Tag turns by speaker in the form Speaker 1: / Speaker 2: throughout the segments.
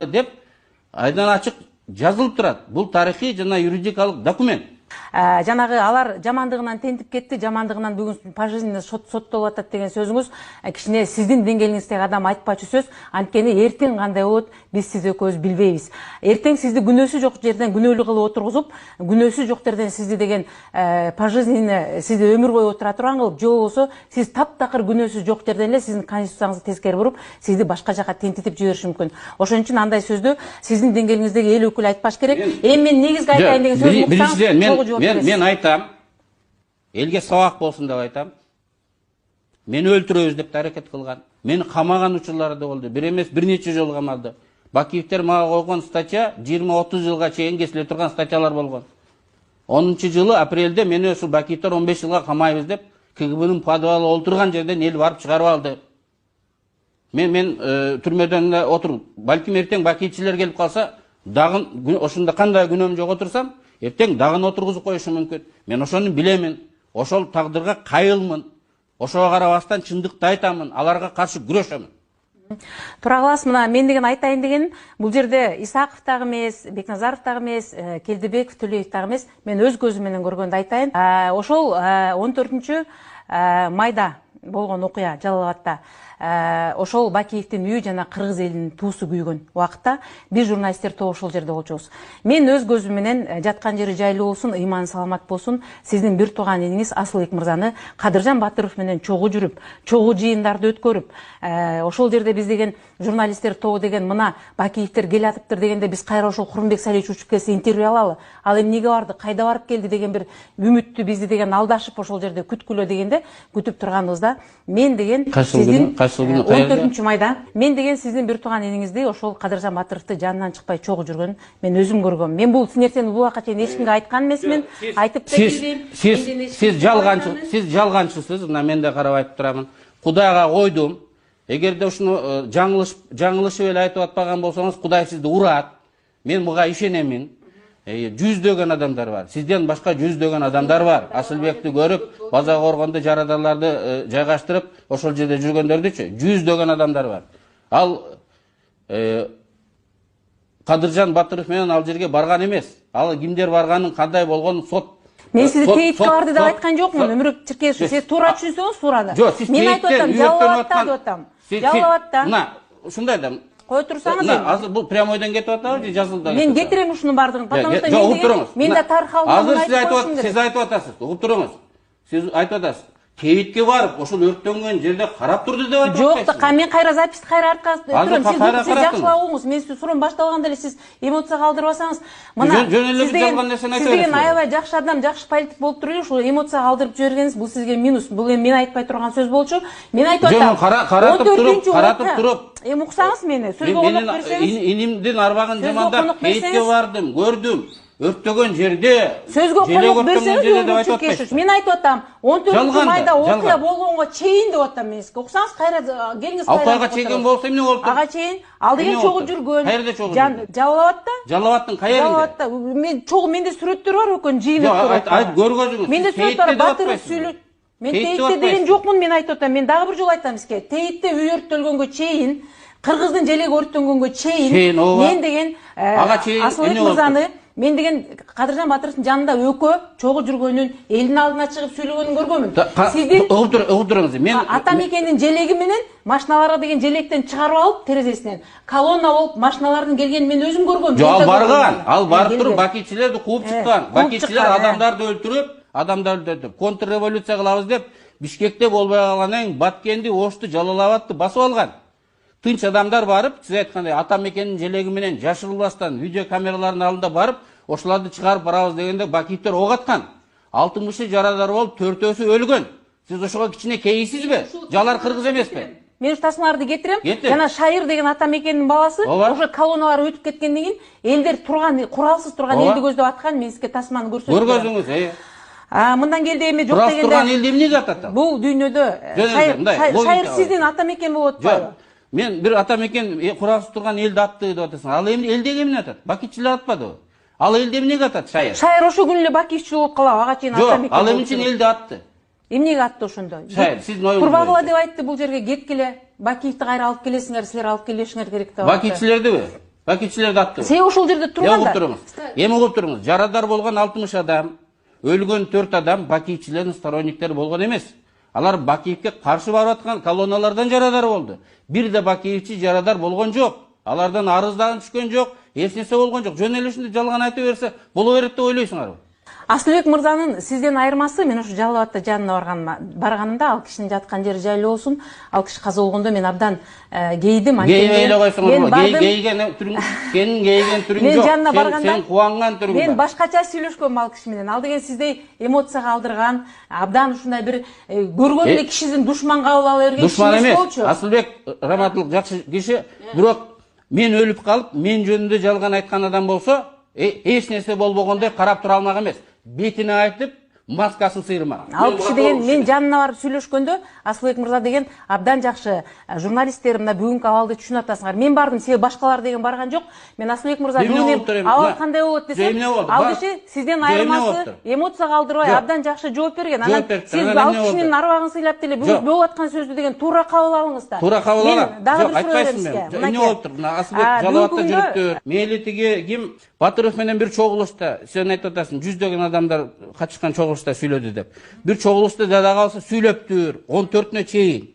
Speaker 1: деп айдан ачык жазылып турат. Бул тарыхый жана юридикалык документ.
Speaker 2: Жанагы алар жамандыгынан тентип кетти, жамандыгынан бүгүн пожизненно соттолуп атат деген сөзүңүз кичине сиздин деңгээлиңиздеги адам айтпачу сөз. Анткени эртең кандай болот, биз сиз экөөбүз билбейбиз. Эртең сизди күнөөсү жок жерден күнөөлүү кылып отургузуп, күнөөсү жок жерден сизди деген пожизненно сизди өмүр бою отура турган кылып, же болбосо сиз таптакыр күнөөсү жок жерден эле сиздин конституцияңызды тескери буруп, сизди башка жака тентитип жибериши мүмкүн. Ошон үчүн андай сөздү сиздин деңгээлиңиздеги эл өкүлү айтпаш керек. Эми мен негизги айтайын деген сөзүм уксаңыз,
Speaker 1: мен айтам, элге сабак болсун деп айтам. Мени өлтүрөбүз деп аракет кылган. Мени камаган учурлары да болду. Бир эмес, бир нече жолу камалды. Бакиевдер мага койгон статья 20-30 жылга чейин кесиле турган статьялар болгон. 10-жылы апрелде мени ушул Бакиевдер 15 жылга камайбыз деп КГБнын подвалы олтурган жерден эл барып чыгарып алды. Мен түрмөдөн отуруп, балким эртең Бакиевчилер келип калса, дагы ошондо кандай күнөөм жок отурсам, эртең дагы отургузуп коюшу мүмкүн. Мен ошону билемин. Ошол тагдырга кайылмын. Ошого карабастан чындыкты айтамын, аларга каршы күрөшөмүн.
Speaker 2: Тура каласыз. Мына мен деген айтайын деген, бул жерде Исаков дагы эмес, Бекназаров дагы эмес, Келдебеков, Төлөев дагы эмес, мен өз көзүм менен көргөндү айтайын. Ошол 14 майда болгон окуя Жалал-Абадта. Ошол Бакиевдин үйү жана кыргыз элинин туусу күйгөн убакытта биз журналисттер тобу ошол жерде болчубуз. Мен өз көзүм менен жаткан жери жайлуу болсун, ыйманы саламат болсун, сиздин бир тууган элиңиз Асылбек мырзаны Кадыржан Батыров менен чогуу жүрүп, чогуу жыйындарды өткөрүп, ошол жерде биз деген журналисттер тобу деген мына Бакиевдер келатыптыр дегенде биз кайра ошол Курманбек Салиевич учуп келсе интервью алалы. Ал эми эмнеге барды, кайда барып келди деген бир үмүттү бизди деген алдашып ошол жерде күткүлө дегенде күтүп турганыбызда мен деген сиздин 14 майда мен деген сиздин бир тууган элиңизди ошол Кадыржан Батыровду жанынан чыкпай чогуу жүргөнүн мен өзүм көргөм. Мен бул нерсени бул убакка чейин эч кимге айткан эмесмин, айтып да билбейм.
Speaker 1: Сиз жалганчысыз, мына мен да карап айтып турамын. Кудайга койдум. Эгерде ушуну жаңылышып эле айтып атпаган болсоңуз, Кудай сизди урат. Мен буга ишенемин. Жүздөгөн адамдар бар. Сизден башка жүздөгөн адамдар бар. Асылбекти көрүп, база коргондо жарадарларды жайгаштырып, ошол жерде жүргөндөрдүчү жүздөгөн адамдар бар. Ал Кадыржан Батыров менен ал жерге барган эмес. Ал кимдер барганын, кандай болгонун сот.
Speaker 2: Мен сизди тейитке барды деп айткан жокмун. Өмүрөк Чиркешев, сиз туура түшүнсөңүз туурада. Мен айтып атам, Жалал-Абадта деп атам. Жалал-Абадта.
Speaker 1: Мына, ушундай да.
Speaker 2: Кой турсаңыз эми.
Speaker 1: Азыр бул прямойдон кетип атабы же жазылды?
Speaker 2: Мен кетирем ушунун бардыгын, потому что мен да тарых алдым.
Speaker 1: Сиз айтып атасыз, угуп туруңуз. Сиз айтып атасыз. Тейитке барып, ошол өрттөнгөн жерде карап турду деп айтып атасыз.
Speaker 2: Жок, мен кайра записти кайра артка турам. Сиз жакшылап угуңуз. Мен суроону башталганда эле сиз эмоция калтырбасаңыз, мына
Speaker 1: жөн эле жалган нерсени айтып
Speaker 2: атасыз. Сиз деген аябай жакшы адам, жакшы политик болуп туруп, ушул эмоция калтырып жибергениңиз бул сизге минус. Бул эми мен айтпай турган сөз болчу. Мен айтып атам.
Speaker 1: Каратып туруп.
Speaker 2: Эми уксаңыз мени, сөзгө конок берсеңиз.
Speaker 1: Инимдин арбагын жамандап, тейитке бардым, көрдүм. Өрттөгөн жерде
Speaker 2: сөзгө конок берсеңиз, мен айтып атам, 14 майда окуя болгонго чейин деп атам мен сизге. Уксаңыз кайра келиңиз кайра.
Speaker 1: Окуяга чейин болсо эмне болуптур?
Speaker 2: Ага чейин, ал деген чогуу жүргөн.
Speaker 1: Каерде чогуу жүргөн?
Speaker 2: Жалал-Абадта.
Speaker 1: Жалал-Абадтын каеринде?
Speaker 2: Жалал-Абадта. Мен чогуу, менде сүрөттөр бар экөн, жыйынып турат.
Speaker 1: Айт көргөзүңүз.
Speaker 2: Менде сүрөт бар, Батыров сүйлөп. Мен тейитте деген жокмун, мен айтып атам. Мен дагы бир жолу айтам сизге. Тейитте үй өрттөлгөнгө чейин, кыргыздын желеги өрттөнгөнгө чейин, мен деген Асылбек мырзаны, мен деген Кадыржан Батыровдун жанында өкө чогуу жүргөнүн, элдин алдына чыгып сүйлөгөнүн көргөмүн. Сиздин
Speaker 1: угуптуруңуз. Мен
Speaker 2: ата мекендин желеги менен машиналарга деген желектен чыгарып алып терезесинен колонна болуп машиналардын келгенин мен өзүм көргөм.
Speaker 1: Жок, ал барган. Ал барып туруп Бакиевчилерди кууп чыккан. Бакиевчилер адамдарды өлтүрүп, контрреволюция кылабыз деп Бишкекте болбой калгандан кийин Баткенди, Ошту, Жалал-Абадты басып алган. Тынч адамдар барып, сиз айткандай ата мекендин желеги менен жашырылбастан видео камералардын алдында барып, ошолорду чыгарып барабыз дегенде Бакиевдер ок аткан. 60 жарадар болуп, 4-өсү өлгөн. Сиз ошого кичине кейисизби? Жалар кыргыз эмеспи?
Speaker 2: Мен ушу тасмаларды кетирем. Жана Шайыр деген ата мекендин баласы, ошо колонналар өтүп кеткенден кийин элдер турган, куралсыз турган элди көздөп аткан, мен сизге тасманы көрсөтөм.
Speaker 1: Көргөзүңүз,
Speaker 2: мындан келди эми жок дегенде.
Speaker 1: Турган элди эмнеге атат?
Speaker 2: Бул дүйнөдө Шайыр сиздин ата мекен болуп атпайбы?
Speaker 1: Мен бир ата мекен куралсыз турган элди атты деп атасың. Ал эми элдеги эмне атат? Бакиевчилер атпадыбы? Ал элди эмнеге атат Шайыр?
Speaker 2: Шайыр ошо күнү эле Бакиевчил болуп калабы, ага чейин ата мекен.
Speaker 1: Жок, ал эмне үчүн элди атты?
Speaker 2: эмнеге атты ошондо?
Speaker 1: Сиздин оюңуз
Speaker 2: Турбагыла
Speaker 1: боюнча.
Speaker 2: деп айтты бул жерге кеткиле. Бакиевди кайра алып келесиңер, силер алып келишиңер керек деп атты.
Speaker 1: Бакиевчилердиби? Бакиевчилерди аттыбы?
Speaker 2: Сен ошол жерде турганда.
Speaker 1: Угуп туруңуз. Эми угуп туруңуз. Жарадар болгон 60 адам, өлгөн 4 адам Бакиевчилердин сторонниктери болгон эмес. Алар Бакиевке каршы барып аткан колонналардан жарадар болду. Бир да Бакиевчи жарадар болгон жок. Алардан арыздаган түшкөн жок, эч нерсе болгон жок. Жөн эле ушундай жалган айта берсе, боло берет деп ойлойсуңарбы?
Speaker 2: Асылбек мырзанын сизден айырмасы, мен ушу Жалал Абадта жанына барганымда ал кишинин жаткан жери жайлуу болсун, ал киши каза болгондо мен абдан кейдим.
Speaker 1: Кейбей эле койсоңуз, кейген түрүң, сенин кейген түрүң
Speaker 2: мен
Speaker 1: жок.
Speaker 2: жанына барганда
Speaker 1: Сен кубанган түрүң бар.
Speaker 2: мен башкача сүйлөшкөм ал киши менен. Ал деген сиздей эмоцияга алдырган, абдан ушундай бир көргөн эле кишисин душман кабыл ала берген киши
Speaker 1: Душман эмес.
Speaker 2: болчу.
Speaker 1: Асылбек Раматылык жакшы киши, бирок мен өлүп калып, мен жөнүндө жалган айткан адам болсо, эч нерсе болбогондой карап тура алмак эмес. Бетине айтып, маскасын сыйырмак.
Speaker 2: Ал киши деген мен жанына барып сүйлөшкөндө, Асылбек мырза деген абдан жакшы журналисттер, мына бүгүнкү абалды түшүнүп атасыңар. Мен бардым, силер башкалар деген барган жок. Мен Асылбек мырза бүгүн абал кандай болот десем, ал киши сизден айырмасы эмоцияга алдырбай абдан жакшы жооп берген. Анан сиз ал кишинин арбагын сыйлап деле бүгүн болуп аткан сөздү деген туура кабыл алыңыз да.
Speaker 1: Туура кабыл алам.
Speaker 2: Дагы бир суроо берем сизге.
Speaker 1: Эмне болуптур? Мына Асылбек Жалал Абадта жүрүптүр. Мейли тиги ким Батыров менен бир чогулушта, сен айтып атасың, жүздөгөн адамдар катышкан чогулушта сүйлөдү деп. Бир чогулушта жада калса сүйлөптүр, 14-нө чейин.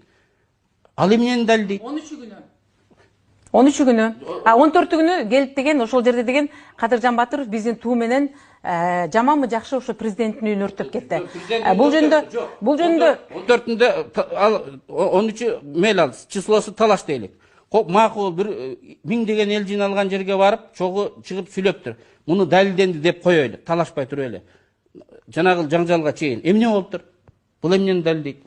Speaker 1: Ал эмнени далилдейт?
Speaker 2: 13 күнү. 14 күнү келип деген ошол жерде деген Кадыржан Батыров биздин туу менен жаманбы жакшы ошо президенттин үйүн өрттөп кетти. Бул жөнүндө
Speaker 1: 14-ндө 13 мейл ал числосу талаш дейлик. Макул бир 1000 деген эл жиналган жерге барып, чогуу чыгып сүйлөптүр. Муну далилденди деп коелу, талашпай туруп эле. Жанагы жаңжалга чейин эмне болуптур? Бул эмнени далилдейт?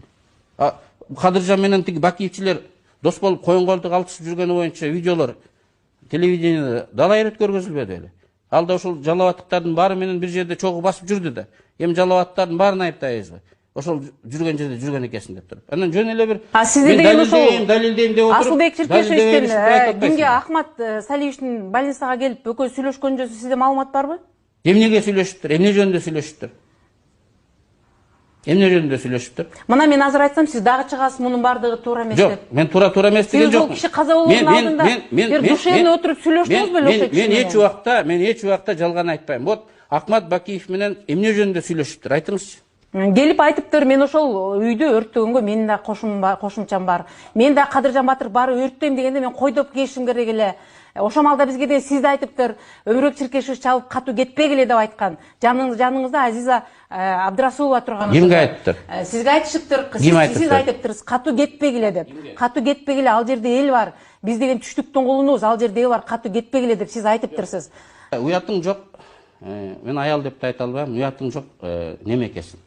Speaker 1: Кадыржан менен тиги Бакиевчилер дос болуп коюн-колтук алышып жүргөнү боюнча видеолор телевидениеде далай ирет көргөзүлбөдү беле. Ал да ошол Жалал Абадтыктардын баары менен бир жерде чогуу басып жүрдү да. Эми Жалал Абадтыктардын баарын айыптайбызбы? Ошол жүргөн жерде жүргөн экенсиң деп туруп. Анан жөн эле бир
Speaker 2: сизде деген ошол
Speaker 1: далилдейм деп отуруп.
Speaker 2: Асылбек Черкешевичтен кимге Ахмат Салиевичтин больницага келип экөө сүйлөшкөн жөнүндө сизде маалымат барбы?
Speaker 1: Эмнеге сүйлөшүптүр? Эмне жөнүндө сүйлөшүптүр? Эмне жөнүндө сүйлөшүптүр?
Speaker 2: Мына мен азыр айтсам, сиз дагы чыгасыз, мунун баардыгы туура эмес деп.
Speaker 1: Жок, мен туура эмес деген жокмун.
Speaker 2: Сиз бул киши каза болгондун алдында бир душевный отуруп сүйлөштүңүз беле ошол киши менен?
Speaker 1: Мен эч убакта жалган айтпайм. Вот Ахмат Бакиев менен эмне жөнүндө сүйлөшүптүр? Айтыңызчы.
Speaker 2: Келип айтыптыр, мен ошол үйдү өрттөгөнгө менин да кошумчам бар. Мен да Кадыржан Батыров баары өрттөйм дегенде мен койдоп келишим керек эле. Ошол маалда бизге де сиз да айтыптыр, Өмүрбек Черкешевич чалып катуу кетпегиле деп айткан. Жаныңызда Азиза Абдрасулова турган.
Speaker 1: Кимге айтыптыр?
Speaker 2: Сизге айтышыптыр, сиз айтыптырсыз, катуу кетпегиле деп. Катуу кетпегиле, ал жерде эл бар. Биз деген түштүктөн кулунубуз, ал жерде эл бар, катуу кетпегиле деп сиз айтыптырсыз.
Speaker 1: Уятың жок. Мен аял деп да айта албайм. Уятың жок неме экенсиң.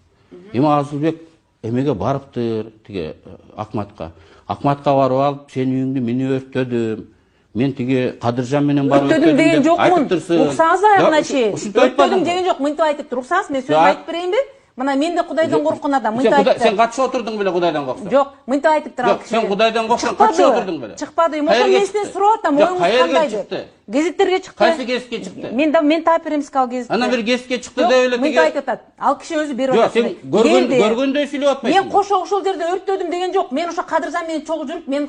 Speaker 1: Эми Асылбек эмеге барыптыр тиги Акматка. Акматка барып алып, сенин үйүңдү мен өрттөдүм. Мен тиги Кадыржан менен барып
Speaker 2: өрттөдүм деген жокмун. Уксаңыз аягына чейин. Өрттөдүм деген жок, мынтип айтыптыр. Уксаңыз, мен сөз айтып берейинби? Мына мен да Кудайдан корккон адам, мынтип айтыптыр.
Speaker 1: Сен катышып отурдуң беле Кудайдан корксоң?
Speaker 2: Жок, мынтип айтыптыр ал киши.
Speaker 1: Сен Кудайдан корксоң катышып отурдуң беле?
Speaker 2: Чыкпады. Ошол мен сизден сурап атам, оюңуз кандай деп. Гезиттерге чыкты.
Speaker 1: Кайсы гезитке чыкты?
Speaker 2: Мен таап берем сизге ал гезитти.
Speaker 1: Анан бир гезитке чыкты деп эле
Speaker 2: тиги. Мынтип айтып атат. Ал киши өзү берип атат.
Speaker 1: Сен көргөндөй сүйлөп атпайсың.
Speaker 2: Мен кошо ошол жерде өрттөдүм деген жок. Мен ошо Кадыржан менен чогуу жүрүп, мен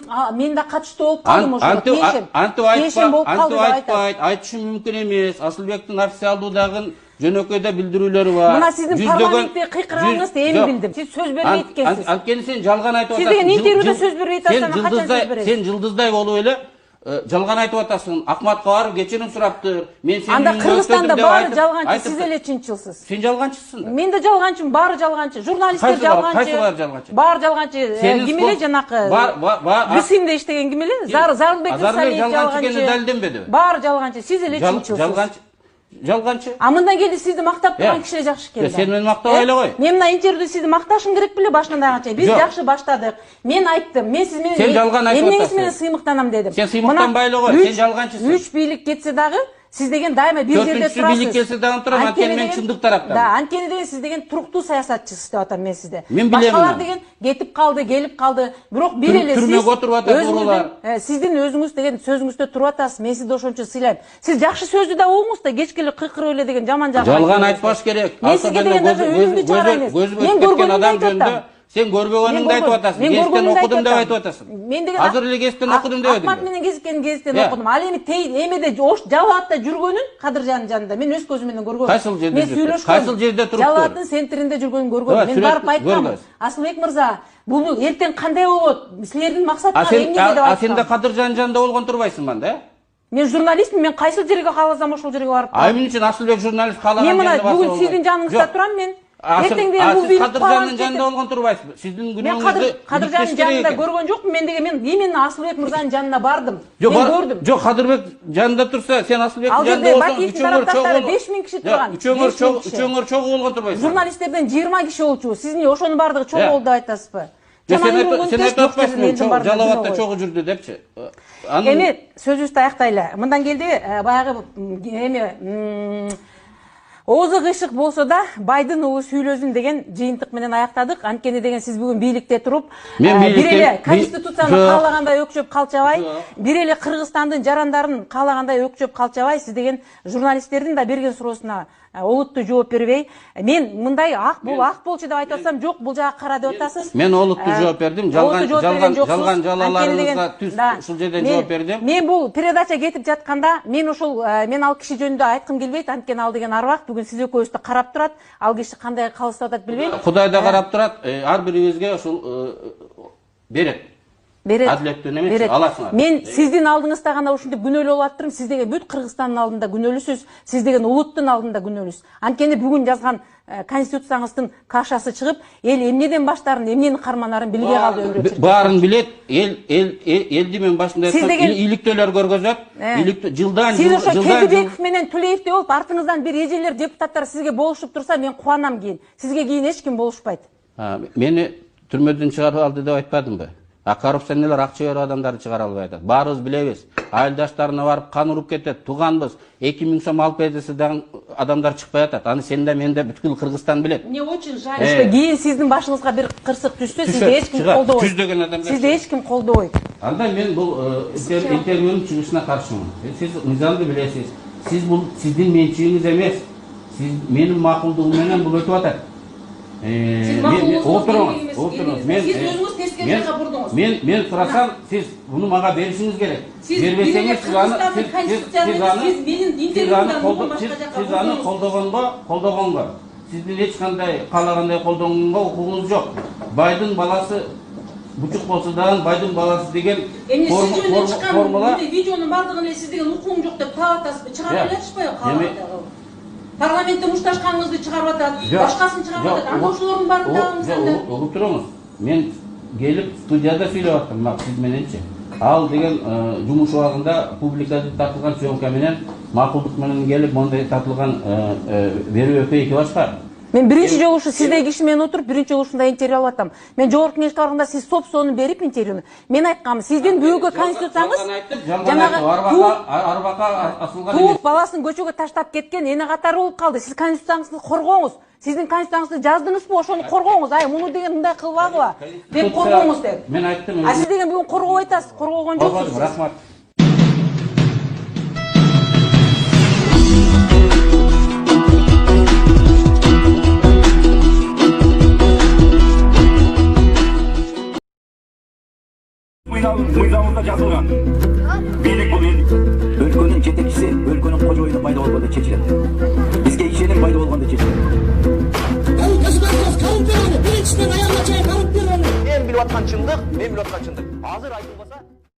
Speaker 2: да катыштуу болуп калдым ошо.
Speaker 1: Антип айтышым мүмкүн эмес. Асылбектин официалдуу дагы жөнөкөйдө билдирүүлөрү бар.
Speaker 2: Мына сиздин парламентте кыйкырганыңызды эми билдим. Сиз сөз бербей эткенсиз.
Speaker 1: Анткени сен жалган айтып атасың.
Speaker 2: Сиз деген интервьюда сөз бербей атасың, качан сөз бересиз?
Speaker 1: Сен жылдыздай болуп эле жалган айтып атасың. Акматка барып кечирим сураптыр. Мен сени
Speaker 2: анда Кыргызстанда баары жалганчы, сиз эле чынчылсыз.
Speaker 1: Сен жалганчысың да.
Speaker 2: Мен да жалганчымын, баары жалганчы. Журналисттер жалганчы.
Speaker 1: Кайсылар жалганчы?
Speaker 2: Баары жалганчы. Ким эле жанакы? Бисимде иштеген ким эле? Зарылбек Салиев жалганчы. Баары жалганчы, сиз эле чынчылсыз.
Speaker 1: Жалганчы.
Speaker 2: Мындан келди сизди мактап турган киши жакшы келди.
Speaker 1: Сен мени мактабай эле кой.
Speaker 2: Мен мына интервьюда сизди макташым керек беле башынан аягынча. Биз жакшы баштадык. Мен айттым, мен сиз менен
Speaker 1: эмнеңиз
Speaker 2: менен сыймыктанам дедим.
Speaker 1: Сен сыймыктанбай эле кой, сен жалганчысың.
Speaker 2: 3 бийлик кетсе дагы Сиз деген дайыма бир жерде
Speaker 1: Төртүнчүсү
Speaker 2: турасыз.
Speaker 1: бийлик келсе дагы турам, анткени мен чындык тараптамын.
Speaker 2: Да, анткени деген сиз деген туруктуу саясатчысыз деп атам мен сизди.
Speaker 1: Мен билем
Speaker 2: Башкалар
Speaker 1: муну.
Speaker 2: деген кетип калды, келип калды. Бирок бир эле
Speaker 1: Түрмөгө отуруп атат урулар.
Speaker 2: сиздин өзүңүз деген сөзүңүздө туруп атасыз. Мен сизди ошончо сыйлайм. Сиз жакшы сөздү да угуңуз да, кечкеле кыйкырып эле деген жаман жагын.
Speaker 1: Жалган айтпаш керек.
Speaker 2: Мен сизге деген даже үнүмдү чыгара эмес. Мен
Speaker 1: көргөн адам
Speaker 2: көргөнүмдү
Speaker 1: жөнүндө сен көрбөгөнүңдү айтып атасың. Гезиттен окудум деп айтып атасың.
Speaker 2: Мен деген
Speaker 1: Азыр эле гезиттен окудум деп
Speaker 2: Акмат менен гезиттен окудум. Ал эми эмеде Жалаатта жүргөнүн, Кадыржандын жанында мен өз көзүм менен көргөм.
Speaker 1: Кайсыл жерде
Speaker 2: Мен
Speaker 1: жүрдү?
Speaker 2: сүйлөшкөм.
Speaker 1: Кайсыл жерде туруптур?
Speaker 2: Жалааттын центринде жүргөнүн көргөм.
Speaker 1: Ооба,
Speaker 2: Мен барып
Speaker 1: сүрөт
Speaker 2: айткам.
Speaker 1: көргөз.
Speaker 2: Асылбек мырза, бул эртең кандай болот? Силердин максатыңар эмне деп
Speaker 1: А сен да
Speaker 2: айткам.
Speaker 1: Кадыржандын жанында болгон турбайсыңбы да?
Speaker 2: Мен журналистмин, мен кайсыл жерге кааласам ошол жерге барып
Speaker 1: А эмне үчүн Асылбек журналист каалаган
Speaker 2: мен мына
Speaker 1: жерде барса
Speaker 2: бүгүн
Speaker 1: болбойт?
Speaker 2: сиздин жаныңызда турам мен. Эртең деген бул
Speaker 1: сиз
Speaker 2: бийлик
Speaker 1: Кадыржандын жанында болгон турбайсызбы? Сиздин
Speaker 2: Мен
Speaker 1: күнөөңүздү
Speaker 2: Кадыржандын жанында көргөн жокмун. Мен деген мен именно Асылбек мырзанын жанына бардым. Мен көрдүм.
Speaker 1: Жок, Кадырбек жанында турса, сен Асылбектин жанында болсоң,
Speaker 2: Бакиевдин тарапташтары 5000 киши турган.
Speaker 1: Үчөңөр чогуу болгон турбайсың.
Speaker 2: Журналисттерден 20 киши болчу. Сиз эмне ошонун бардыгы чогуу болду деп айтасызбы?
Speaker 1: Сен айтып атпайсыңбы, Жалал-Абадта чогуу жүрдү депчи.
Speaker 2: Эми сөзүбүздү аяктайлы. Мындан келди баягы эми оозу кыйшык болсо да байдын угу сүйлөсүн деген жыйынтык менен аяктадык. Анткени деген сиз бүгүн бийликте туруп, бир эле конституцияны каалагандай өкчөп калчабай, бир эле Кыргызстандын жарандарын каалагандай өкчөп калчабай, сиз деген журналисттердин да берген суроосуна олуттуу жооп бербей, мен мындай ак болчу деп айтып атсам, жок, бул жагы кара деп атасыз.
Speaker 1: Мен олуттуу жооп бердим, жалган жалаларыңызга түз ушул жерден жооп бердим.
Speaker 2: Мен бул передача кетип жатканда, мен ал киши жөнүндө айткым келбейт, анткени ал деген арбак бүгүн сиз экөөбүздү карап турат. Ал киши кандай кылып атат билбейм.
Speaker 1: Кудай да карап турат, ар бирибизге ушул берет. Адилеттүү эмес, аласыңар.
Speaker 2: Мен сиздин алдыңызда гана ушинтип күнөөлүү болуп атырмын. Сиз деген бүт Кыргызстандын алдында күнөөлүсүз, сиз деген улуттун алдында күнөөлүсүз. Анткени бүгүн жазган конституцияңыздын кашасы чыгып, эл эмнеден баштарын, эмнени карманарын билбей калды өмүрү.
Speaker 1: Баарын билет, элди мен башында айткан иликтөөлөр көргөзөт. Жылдан
Speaker 2: сиз ошо Келдибеков менен Тулеевдей болуп, артыңыздан бир эжелер депутаттар сизге болушуп турса, мен кубанам кийин. Сизге кийин эч ким болушпайт.
Speaker 1: Мени түрмөдөн чыгарып алды деп айтпадымбы? Коррупционерлер акча берип адамдарды чыгара албай атат. Баарыбыз билебиз. Айылдаштарына барып кан уруп кетет. Тууганбыз. 2000 сом алып берсе дагы адамдар чыкпай атат. Аны сен да мен да бүткүл Кыргызстан билет.
Speaker 2: Мне очень жаль, что кийин сиздин башыңызга бир кырсык түшсө, сизди эч ким колдобойт.
Speaker 1: Жүздөгөн адамдар.
Speaker 2: Сизди эч ким колдобойт.
Speaker 1: Анда мен бул интервьюнун чыгышына каршымын. Сиз мыйзамды билесиз. Сиз бул сиздин менчигиңиз эмес. Сиз менин макулдугум менен бул өтүп атат. Мен сурасам, сиз буну мага беришиңиз керек. Бербесеңиз сиз аны колдогонго, сиздин эч кандай каалагандай колдогонго укугуңуз жок. Байдын баласы бучук болсо дагы байдын баласы деген формула.
Speaker 2: Видеонун бардыгын эле сиз деген укугуң жок деп таап атасызбы? Чыгарып эле парламентте мушташканыңызды чыгарып атат, башкасын чыгарып атат. Анда ошолордун баарын дагы анда.
Speaker 1: Угуп туруңуз. Мен келип студияда сүйлөп аттым, сиз мененчи. Ал деген жумуш убагында публикада тартылган съемка менен макулдук менен келип мондай тартылган берүү экөө эки башка. Мен биринчи жолу ушу сиздей киши менен отуруп, биринчи жолу ушундай интервью алып атам. Мен жогорку кеңешке барганда сиз сопсону берип интервьюну. Мен айткам, сиздин бүгүнкү конституцияңыз арбакка асылган
Speaker 2: тууп баласын көчөгө таштап кеткен эне катары болуп калды. Сиз конституцияңызды коргоңуз. Сиздин конституцияңызды жаздыңызбы, ошону коргоңуз. Ай, муну деген мындай кылбагыла деп коргоңуз деп.
Speaker 1: Мен айттым.
Speaker 2: А сиз деген бүгүн коргоп айтасыз, коргогон жоксуз.
Speaker 1: Рахмат.
Speaker 3: Мыйзамында жазылган. Бийлик бул эл. Өлкөнүн жетекчиси, өлкөнүн кожоюну пайда болгондо чечилет. Бизге ишеним пайда болгондо чечилет. Мен билип аткан чындык, Азыр айтылбаса